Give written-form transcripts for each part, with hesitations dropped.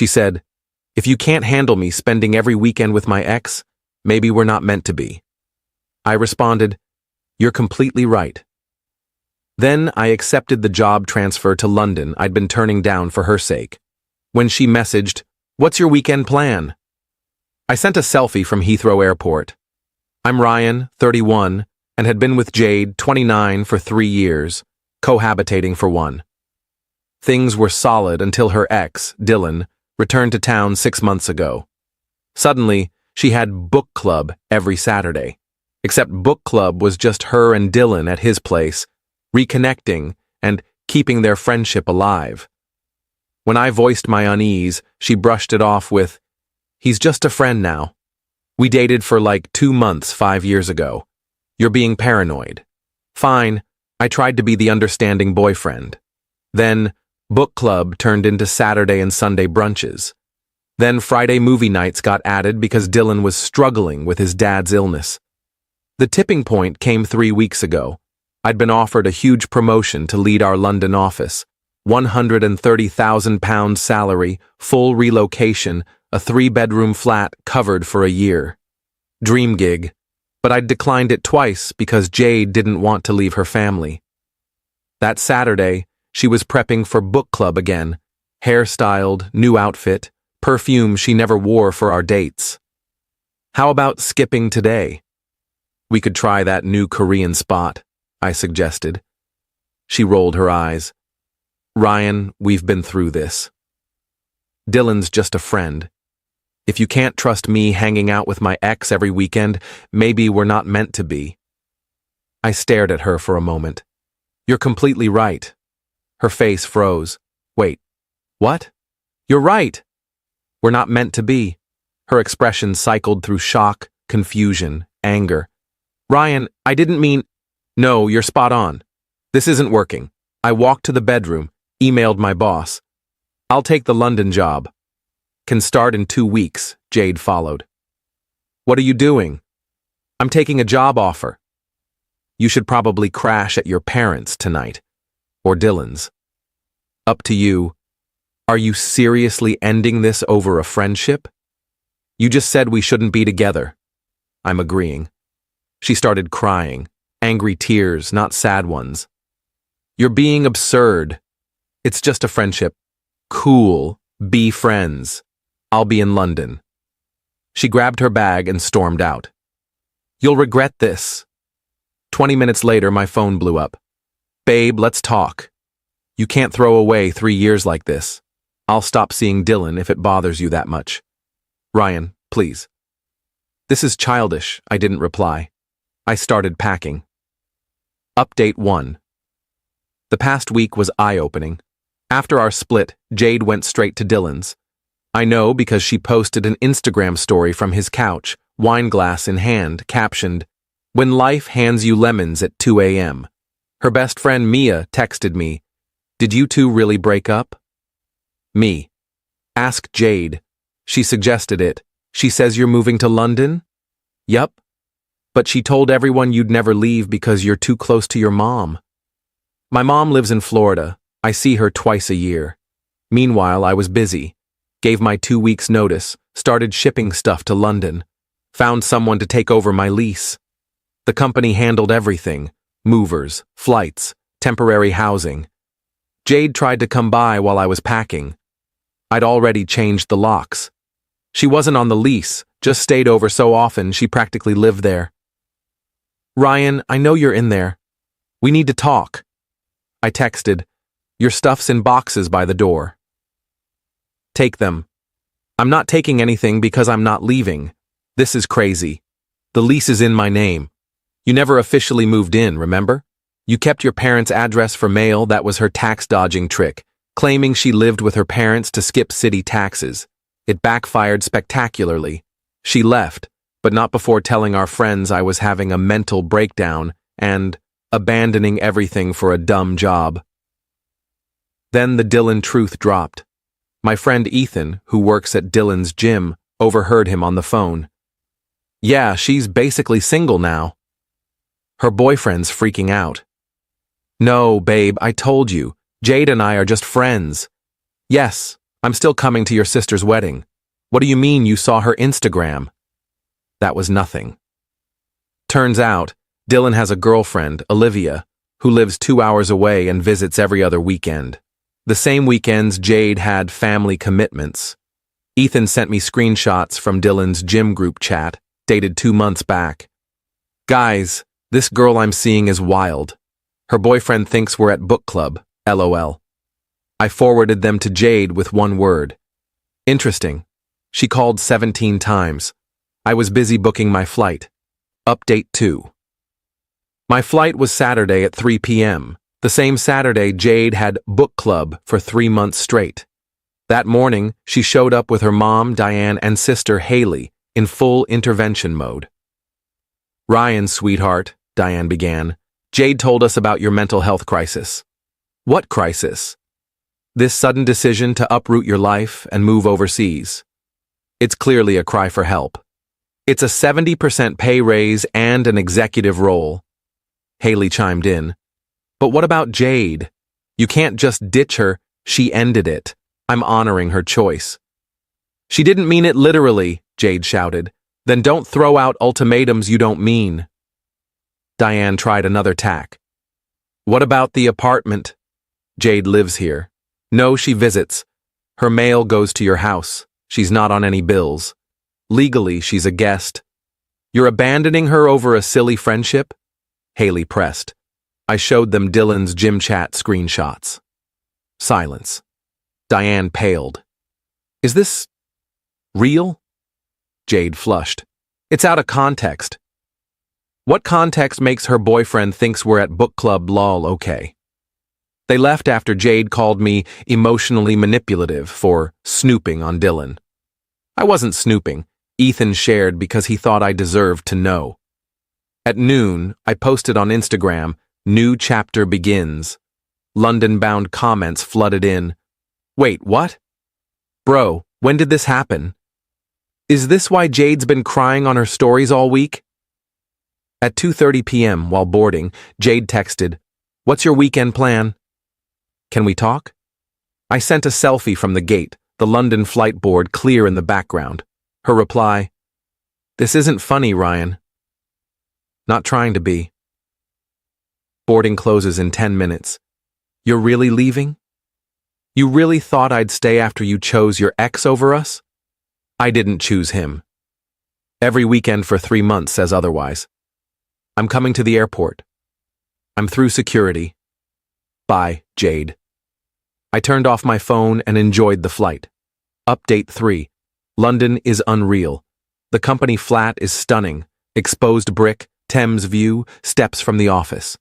She said, "If you can't handle me spending every weekend with my ex, maybe we're not meant to be." I responded, "You're completely right." Then I accepted the job transfer to London I'd been turning down for her sake. When she messaged, "What's your weekend plan?" I sent a selfie from Heathrow Airport. I'm Ryan, 31, and had been with Jade, 29, for 3 years, cohabitating for 1. Things were solid until her ex, Dylan, returned to town 6 months ago. Suddenly, she had book club every Saturday. Except book club was just her and Dylan at his place, reconnecting and keeping their friendship alive. When I voiced my unease, she brushed it off with, "He's just a friend now. We dated for like 2 months 5 years ago. You're being paranoid." Fine, I tried to be the understanding boyfriend. Then, book club turned into Saturday and Sunday brunches. Then Friday movie nights got added because Dylan was struggling with his dad's illness. The tipping point came 3 weeks ago. I'd been offered a huge promotion to lead our London office, £130,000 salary, full relocation, a 3-bedroom flat covered for a year. Dream gig, but I'd declined it twice because Jade didn't want to leave her family. That Saturday, she was prepping for book club again, hairstyled, new outfit, perfume she never wore for our dates. "How about skipping today? We could try that new Korean spot," I suggested. She rolled her eyes. "Ryan, we've been through this. Dylan's just a friend. If you can't trust me hanging out with my ex every weekend, maybe we're not meant to be." I stared at her for a moment. "You're completely right." Her face froze. "Wait, what?" "You're right. We're not meant to be." Her expression cycled through shock, confusion, anger. "Ryan, I didn't mean—" "No, you're spot on. This isn't working." I walked to the bedroom, emailed my boss. "I'll take the London job. Can start in 2 weeks, Jade followed. "What are you doing?" "I'm taking a job offer." "You should probably crash at your parents' tonight. Or Dylan's." "Up to you. Are you seriously ending this over a friendship?" "You just said we shouldn't be together." I'm agreeing. She started crying, angry tears, not sad ones. "You're being absurd. It's just a friendship." "Cool. Be friends. I'll be in London." She grabbed her bag and stormed out. "You'll regret this." 20 minutes later, my phone blew up. "Babe, let's talk. You can't throw away 3 years like this. I'll stop seeing Dylan if it bothers you that much." "Ryan, please." "This is childish," I didn't reply. I started packing. Update 1. The past week was eye-opening. After our split, Jade went straight to Dylan's. I know because she posted an Instagram story from his couch, wine glass in hand, captioned, "When life hands you lemons at 2 a.m. Her best friend Mia texted me, "Did you two really break up?" Me. "Ask Jade. She suggested it. She says you're moving to London?" "Yup. But she told everyone you'd never leave because you're too close to your mom." "My mom lives in Florida. I see her twice a year." Meanwhile, I was busy. Gave my 2 weeks' notice, started shipping stuff to London. Found someone to take over my lease. The company handled everything: movers, flights, temporary housing. Jade tried to come by while I was packing. I'd already changed the locks. She wasn't on the lease, just stayed over so often she practically lived there. "Ryan, I know you're in there. We need to talk." I texted, "Your stuff's in boxes by the door. Take them." "I'm not taking anything because I'm not leaving. This is crazy. The lease is in my name. You never officially moved in, remember? You kept your parents' address for mail. That was her tax-dodging trick, claiming she lived with her parents to skip city taxes. It backfired spectacularly. She left, but not before telling our friends I was having a mental breakdown and abandoning everything for a dumb job. Then the Dylan truth dropped. My friend Ethan, who works at Dylan's gym, overheard him on the phone. "Yeah, she's basically single now. Her boyfriend's freaking out." "No, babe, I told you. Jade and I are just friends." "Yes, I'm still coming to your sister's wedding. What do you mean you saw her Instagram? That was nothing. Turns out, Dylan has a girlfriend, Olivia, who lives 2 hours away and visits every other weekend. The same weekends Jade had family commitments. Ethan sent me screenshots from Dylan's gym group chat, dated 2 months back. Guys, this girl I'm seeing is wild. Her boyfriend thinks we're at book club, LOL. I forwarded them to Jade with one word. Interesting. She called 17 times. I was busy booking my flight. Update 2. My flight was Saturday at 3 p.m. The same Saturday Jade had book club for 3 months straight. That morning, she showed up with her mom, Diane, and sister, Haley, in full intervention mode. Ryan, sweetheart, Diane began, Jade told us about your mental health crisis. What crisis? This sudden decision to uproot your life and move overseas. It's clearly a cry for help. It's a 70% pay raise and an executive role. Haley chimed in. But what about Jade? You can't just ditch her. She ended it. I'm honoring her choice. She didn't mean it literally, Jade shouted. Then don't throw out ultimatums you don't mean. Diane tried another tack. What about the apartment? Jade lives here. No, she visits. Her mail goes to your house. She's not on any bills. Legally, she's a guest. You're abandoning her over a silly friendship? Haley pressed. I showed them Dylan's gym chat screenshots. Silence. Diane paled. Is this real? Jade flushed. It's out of context. What context makes her boyfriend thinks we're at book club lol okay? They left after Jade called me emotionally manipulative for snooping on Dylan. I wasn't snooping. Ethan shared because he thought I deserved to know. At noon, I posted on Instagram, "New chapter begins." London-bound comments flooded in. Wait, what? Bro, when did this happen? Is this why Jade's been crying on her stories all week? At 2:30 p.m. while boarding, Jade texted, "What's your weekend plan?" Can we talk? I sent a selfie from the gate, the London flight board clear in the background. Her reply, "This isn't funny, Ryan." Not trying to be. Boarding closes in 10 minutes. You're really leaving? You really thought I'd stay after you chose your ex over us? I didn't choose him. Every weekend for 3 months says otherwise. I'm coming to the airport. I'm through security. Bye, Jade. I turned off my phone and enjoyed the flight. Update 3. London is unreal. The company flat is stunning. Exposed brick, Thames view, steps from the office.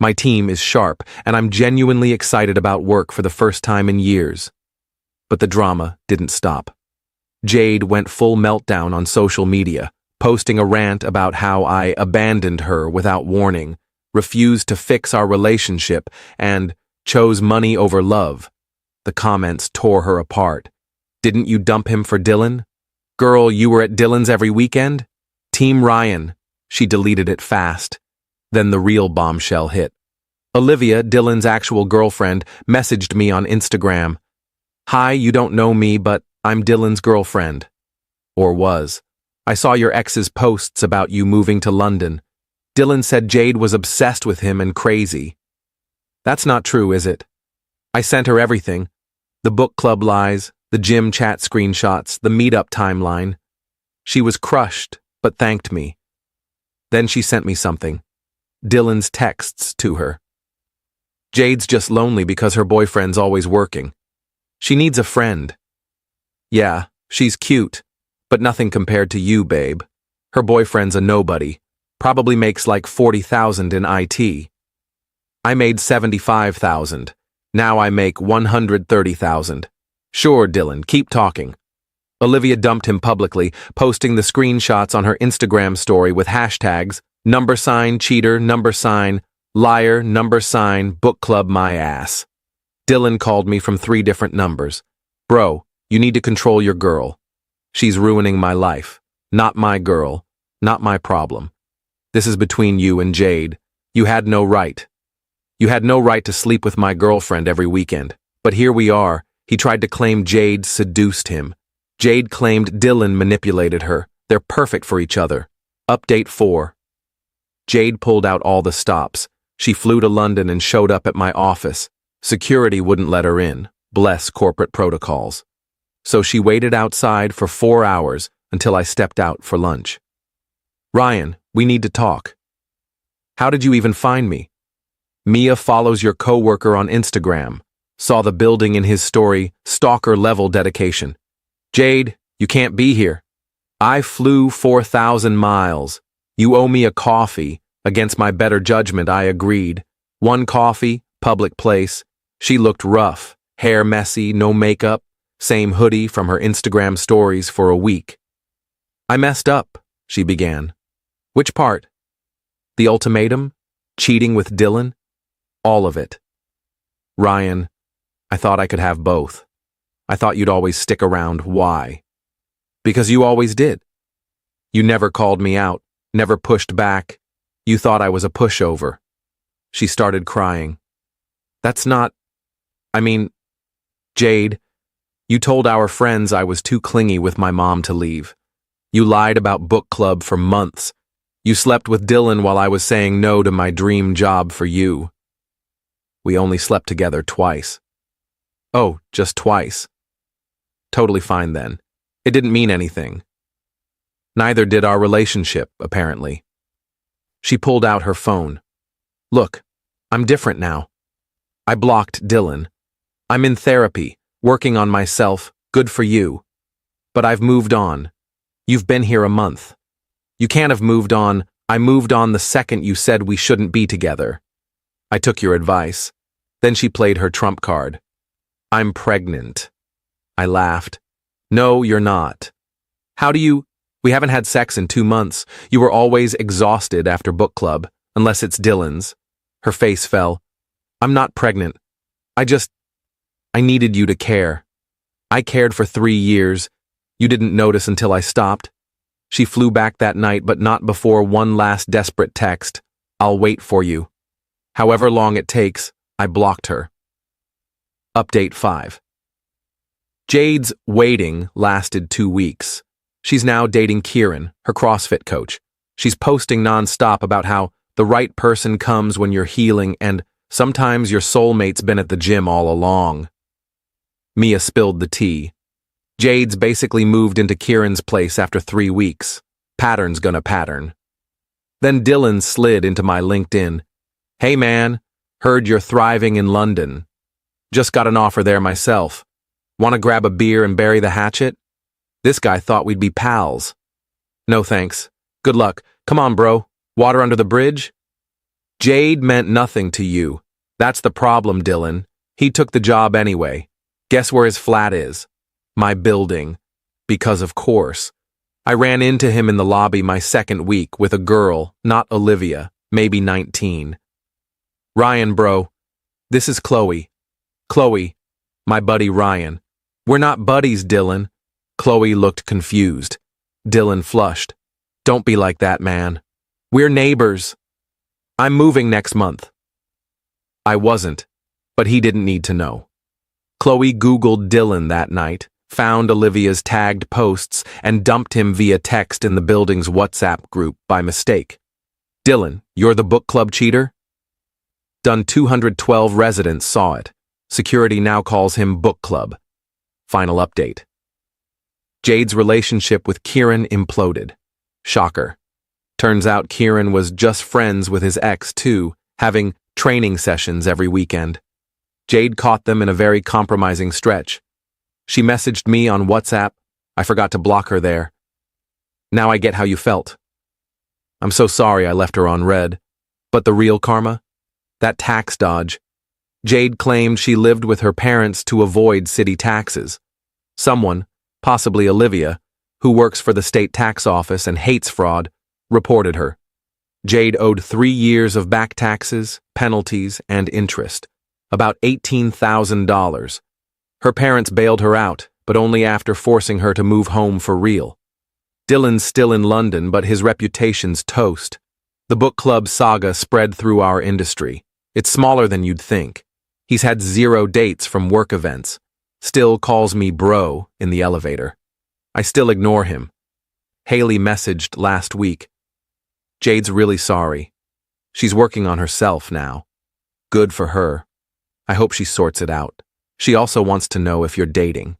My team is sharp, and I'm genuinely excited about work for the first time in years. But the drama didn't stop. Jade went full meltdown on social media, posting a rant about how I abandoned her without warning, refused to fix our relationship, and chose money over love. The comments tore her apart. Didn't you dump him for Dylan? Girl, you were at Dylan's every weekend? Team Ryan. She deleted it fast. Then the real bombshell hit. Olivia, Dylan's actual girlfriend, messaged me on Instagram. Hi, you don't know me, but I'm Dylan's girlfriend. Or was. I saw your ex's posts about you moving to London. Dylan said Jade was obsessed with him and crazy. That's not true, is it? I sent her everything. The book club lies, the gym chat screenshots, the meetup timeline. She was crushed, but thanked me. Then she sent me something. Dylan's texts to her. Jade's just lonely because her boyfriend's always working. She needs a friend. Yeah, she's cute, but nothing compared to you, babe. Her boyfriend's a nobody. Probably makes like 40,000 in IT. I made 75,000. Now I make 130,000. Sure, Dylan, keep talking. Olivia dumped him publicly, posting the screenshots on her Instagram story with hashtags #, cheater, #, liar, #, book club my ass. Dylan called me from 3 different numbers. Bro, you need to control your girl. She's ruining my life. Not my girl. Not my problem. This is between you and Jade. You had no right. You had no right to sleep with my girlfriend every weekend. But here we are. He tried to claim Jade seduced him. Jade claimed Dylan manipulated her. They're perfect for each other. Update 4. Jade pulled out all the stops. She flew to London and showed up at my office. Security wouldn't let her in. Bless corporate protocols. So she waited outside for 4 hours until I stepped out for lunch. Ryan, we need to talk. How did you even find me? Mia follows your coworker on Instagram. Saw the building in his story, stalker-level dedication. Jade, you can't be here. I flew 4,000 miles. You owe me a coffee. Against my better judgment, I agreed. 1 coffee, public place. She looked rough, hair messy, no makeup, same hoodie from her Instagram stories for a week. I messed up, she began. Which part? The ultimatum? Cheating with Dylan? All of it. Ryan, I thought I could have both. I thought you'd always stick around. Why? Because you always did. You never called me out, never pushed back. You thought I was a pushover. She started crying. That's not... Jade, you told our friends I was too clingy with my mom to leave. You lied about book club for months. You slept with Dylan while I was saying no to my dream job for you. We only slept together twice. Oh, just twice. Totally fine then. It didn't mean anything. Neither did our relationship, apparently. She pulled out her phone. Look, I'm different now. I blocked Dylan. I'm in therapy, working on myself, good for you. But I've moved on. You've been here a month. You can't have moved on. I moved on the second you said we shouldn't be together. I took your advice. Then she played her trump card. I'm pregnant. I laughed. No, you're not. How do you... We haven't had sex in 2 months. You were always exhausted after book club, unless it's Dylan's. Her face fell. I'm not pregnant. I needed you to care. I cared for 3 years. You didn't notice until I stopped. She flew back that night, but not before one last desperate text. I'll wait for you. However long it takes, I blocked her. Update 5. Jade's waiting lasted 2 weeks. She's now dating Kieran, her CrossFit coach. She's posting nonstop about how the right person comes when you're healing and sometimes your soulmate's been at the gym all along. Mia spilled the tea. Jade's basically moved into Kieran's place after 3 weeks. Pattern's gonna pattern. Then Dylan slid into my LinkedIn. Hey man, heard you're thriving in London. Just got an offer there myself. Want to grab a beer and bury the hatchet? This guy thought we'd be pals. No thanks. Good luck. Come on, bro. Water under the bridge? Jade meant nothing to you. That's the problem, Dylan. He took the job anyway. Guess where his flat is? My building. Because of course. I ran into him in the lobby my second week with a girl, not Olivia, maybe 19. Ryan, bro. This is Chloe. Chloe, my buddy Ryan. We're not buddies, Dylan. Chloe looked confused. Dylan flushed. Don't be like that, man. We're neighbors. I'm moving next month. I wasn't, but he didn't need to know. Chloe Googled Dylan that night, found Olivia's tagged posts, and dumped him via text in the building's WhatsApp group by mistake. Dylan, you're the book club cheater? Done 212 residents saw it. Security now calls him book club. Final update. Jade's relationship with Kieran imploded. Shocker. Turns out Kieran was just friends with his ex, too, having training sessions every weekend. Jade caught them in a very compromising stretch. She messaged me on WhatsApp. I forgot to block her there. Now I get how you felt. I'm so sorry I left her on red. But the real karma? That tax dodge. Jade claimed she lived with her parents to avoid city taxes. Someone, possibly Olivia, who works for the state tax office and hates fraud, reported her. Jade owed 3 years of back taxes, penalties, and interest. About $18,000. Her parents bailed her out, but only after forcing her to move home for real. Dylan's still in London, but his reputation's toast. The book club saga spread through our industry. It's smaller than you'd think. He's had 0 dates from work events. Still calls me bro in the elevator. I still ignore him. Haley messaged last week. Jade's really sorry. She's working on herself now. Good for her. I hope she sorts it out. She also wants to know if you're dating.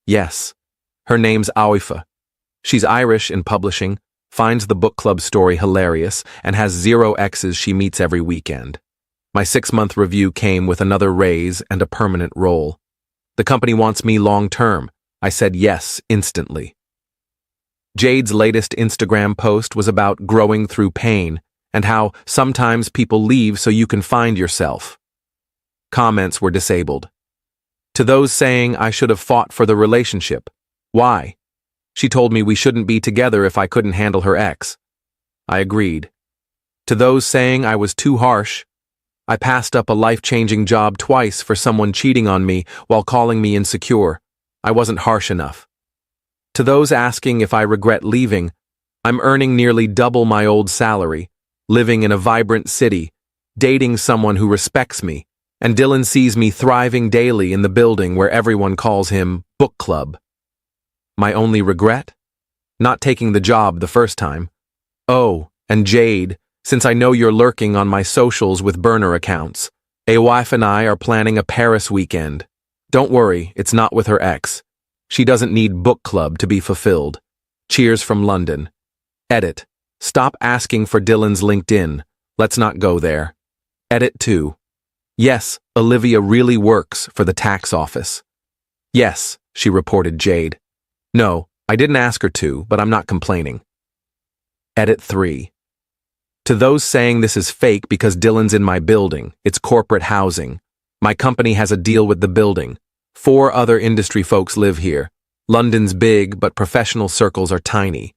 Yes. Her name's Aoife. She's Irish in publishing, finds the book club story hilarious, and has 0 exes she meets every weekend. My 6-month review came with another raise and a permanent role. The company wants me long-term. I said yes instantly. Jade's latest Instagram post was about growing through pain and how sometimes people leave so you can find yourself. Comments were disabled. To those saying I should have fought for the relationship. Why? She told me we shouldn't be together if I couldn't handle her ex. I agreed. To those saying I was too harsh, I passed up a life-changing job twice for someone cheating on me while calling me insecure. I wasn't harsh enough. To those asking if I regret leaving, I'm earning nearly double my old salary, living in a vibrant city, dating someone who respects me, and Dylan sees me thriving daily in the building where everyone calls him Book Club. My only regret? Not taking the job the first time. Oh, and Jade, since I know you're lurking on my socials with burner accounts, a wife and I are planning a Paris weekend. Don't worry, it's not with her ex. She doesn't need Book Club to be fulfilled. Cheers from London. Edit. Stop asking for Dylan's LinkedIn. Let's not go there. Edit 2. Yes, Olivia really works for the tax office. Yes, she reported Jade. No, I didn't ask her to, but I'm not complaining. Edit 3. To those saying this is fake because Dylan's in my building, it's corporate housing. My company has a deal with the building. 4 other industry folks live here. London's big, but professional circles are tiny.